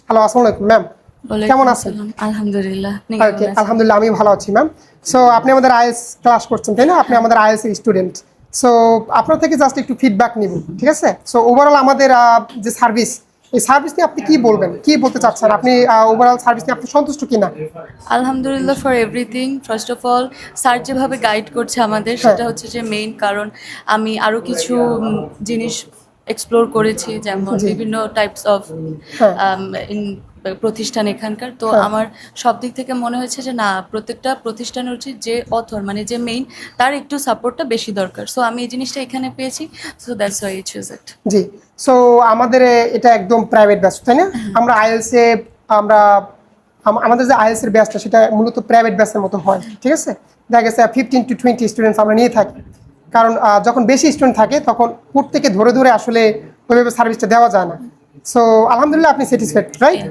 Hello, আসসালামু আলাইকুম ma'am. কেমন আছেন? আলহামদুলিল্লাহ। ওকে, আলহামদুলিল্লাহ আমি ভালো আছি ম্যাম। সো আপনি আমাদের আইএলটিএস ক্লাস করছেন, তাই না? আপনি আমাদের আইএলটিএস এর স্টুডেন্ট। সো আপনার থেকে জাস্ট একটু ফিডব্যাক নিব, ঠিক আছে? সো ওভারঅল আমাদের যে সার্ভিস, এই সার্ভিস নিয়ে আপনি কি বলবেন? কি বলতে চাচ্ছেন? আপনি ওভারঅল সার্ভিস নিয়ে আপনি সন্তুষ্ট কিনা? আলহামদুলিল্লাহ for everything. First of all sir যেভাবে গাইড করছে আমাদের, হ্যাঁ। সেটা হচ্ছে যে মেইন কারণ। আমি আরও কিছু জিনিস এক্সপ্লোর করেছি, যেমন জি। বিভিন্ন টাইপস অফ হ্যাঁ। প্রতিষ্ঠান এখানকার। তো হ্যাঁ। আমার সব দিক থেকে মনে হয়েছে যে না, প্রত্যেকটা প্রতিষ্ঠানের উচিত যে অথর মানে যে মেইন, তার একটু সাপোর্টটা বেশি দরকার। সো আমি এই জিনিসটা এখানে পেয়েছি। So that's why I choose it. G. So আমাদের এটা একদম প্রাইভেট ব্যাচ, তাই না? আমরা আইএলটিএস এ আমরা আমাদের যে আইএলটিএস এর ব্যাচটা সেটা মূলত প্রাইভেট ব্যাচের মতো হয়, ঠিক আছে? দেখা গেছে 15 to 20 স্টুডেন্টস আমরা নিয়ে থাকি, কারণ যখন বেশি স্টুডেন্ট থাকে তখন প্রত্যেকে ধরে ধরে আসলে ওইভাবে সার্ভিসটা দেওয়া যায় না। সো আলহামদুলিল্লাহ আপনি স্যাটিসফাইড, রাইট?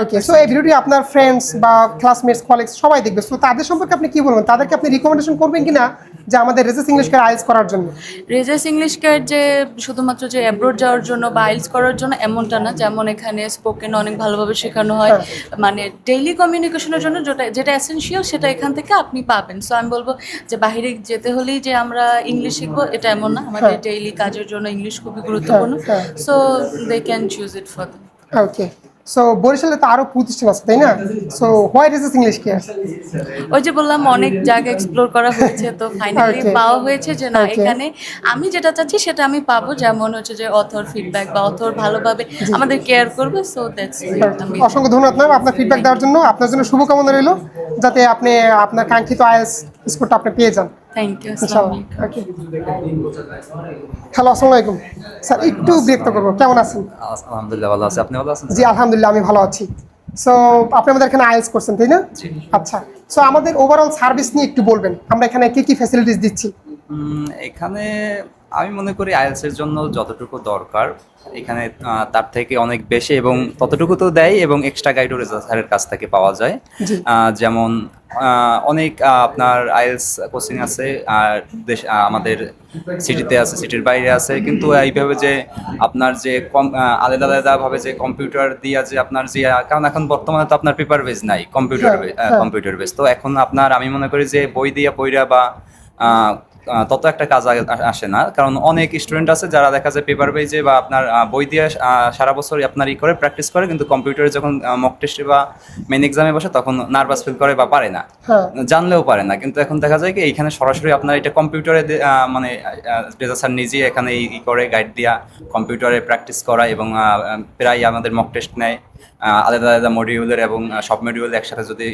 ওকে, সো এই ভিডিওটি আপনার ফ্রেন্ডস বা ক্লাসমেটস কলিগস সবাই দেখবে। সো তাদের সম্পর্কে আপনি কি বলবেন? তাদেরকে আপনি রিকমেন্ডেশন করবেন কিনা যে আমাদের রেজাস ইংলিশ কেয়ার আইএলটিএস করার জন্য? রেজাস ইংলিশ কেয়ার যে শুধুমাত্র যে অ্যাব্রোড যাওয়ার জন্য বা আইলস করার জন্য এমনটা না। যেমন এখানে স্পোকেন অনেক ভালোভাবে শেখানো হয়, মানে ডেইলি কমিউনিকেশনের জন্য যেটা যেটা এসেনশিয়াল সেটা এখান থেকে আপনি পাবেন। সো আমি বলবো যে বাইরে যেতে হলেই যে আমরা ইংলিশ শিখবো এটা এমন না, আমাদের ডেইলি কাজের জন্য ইংলিশ খুবই গুরুত্বপূর্ণ। So they can choose it for them. Okay, so বরিশালে তো আরো প্রতিষ্ঠান আছে, তাই না? সো হোয়াই রেজাস ইংলিশ কেয়ার? ওই যে বললাম অনেক জায়গা এক্সপ্লোর করা হয়েছে, তো ফাইনালি Okay. পাওয়া হয়েছে যে না, Okay. এখানে আমি যেটা চাচ্ছি সেটা আমি পাবো। যেমন হচ্ছে যে অথর ফিডব্যাক বা অথর ভালোভাবে আমাদের কেয়ার করবে। সো দ্যাটস অসংখ্য ধন্যবাদ ম্যাম আপনার ফিডব্যাক দেওয়ার জন্য। আপনার জন্য শুভকামনা রইল যাতে আপনি আপনার কাঙ্ক্ষিত আইএলটিএস স্কোরটা আপনি পেয়ে যান থ্যাংক ইউ। ইনশাআল্লাহ। ওকে, হ্যালো, আসসালামু আলাইকুম স্যার। একটু বিরক্ত করবো, কেমন আছেন? আলহামদুলিল্লাহ ভালো আছি। আপনি ভালো আছেন? জি আলহামদুলিল্লাহ আমি ভালো আছি। সো আপনি আমাদের এখানে আইএলটিএস করছেন, তাই না? আচ্ছা, সো আমাদের ওভারঅল সার্ভিস নিয়ে একটু বলবেন, আমরা এখানে কি কি ফ্যাসিলিটিস দিচ্ছি? এখানে আমি মনে করি আইএলটিএস এর জন্য যতটুকু দরকার এখানে তার থেকে অনেক বেশি এবং ততটুকু তো দেয় এবং এক্সট্রা গাইডও রেজাল্ট স্যারের কাছ থেকে পাওয়া যায়। জি। যেমন অনেক আপনার আইএলটিএস কোচিং আছে আর দেশ আমাদের সিটিতে আছে, সিটির বাইরে আছে, কিন্তু এইভাবে যে আপনার যে আলাদা আলাদাভাবে যে কম্পিউটার দিয়া যে আপনার যে কারণ এখন বর্তমানে তো আপনার পেপার বেস নাই, কম্পিউটার বেস। তো এখন আপনার আমি মনে করি যে বই দিয়া পড়া বা তত একটা কাজ আসে না, কারণ অনেক স্টুডেন্ট আছে যারা দেখা যায় পেপার বেজে বা আপনার বই দিয়ে সারা বছর আপনার করে প্র্যাকটিস করে, কিন্তু কম্পিউটারে যখন মক টেস্টে বা মেন এক্সামে বসে তখন নার্ভাস ফিল করে বা পারে না, জানলেও পারে না। কিন্তু এখন দেখা যায় কি এইখানে সরাসরি আপনার এটা কম্পিউটারে মানে রেজা স্যার নিজেই এখানে করে গাইড দিয়া কম্পিউটারে প্র্যাকটিস করা এবং প্রায় আমাদের মক টেস্ট নেয় আলাদা আলাদা মডিউলের, এবং সব মডিউল একসাথে যদি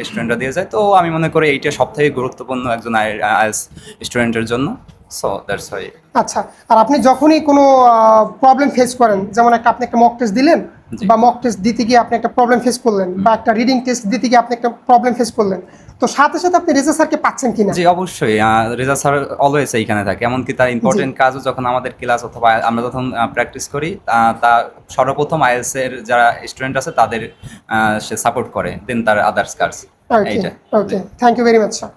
স্টুডেন্টরা দিয়ে যায়, তো আমি মনে করি এইটা সব থেকে গুরুত্বপূর্ণ একজন আইএলটিএস স্টুডেন্টের জন্য। So that's why. আচ্ছা, আর আপনি যখনই কোনো প্রবলেম ফেস করেন, যেমন আপনি একটা মক টেস্ট দিলেন বা মক টেস্ট দিতে গিয়ে আপনি একটা প্রবলেম ফেস করলেন, বা একটা রিডিং টেস্ট দিতে গিয়ে আপনি একটা প্রবলেম ফেস করলেন, তো সাথে সাথে আপনি রেজা স্যারকে পাচ্ছেন কিনা? জি অবশ্যই, রেজা স্যার অলওয়েজ এইখানে থাকে। এমনকি তার ইম্পর্টেন্ট কাজও যখন আমাদের ক্লাস অথবা আমরা যখন প্র্যাকটিস করি, তা সর্বপ্রথম আইএলটিএস এর যারা স্টুডেন্ট আছে তাদের সে সাপোর্ট করে, দেন তার আদার্স কাজ। Okay, okay, thank you very much sir.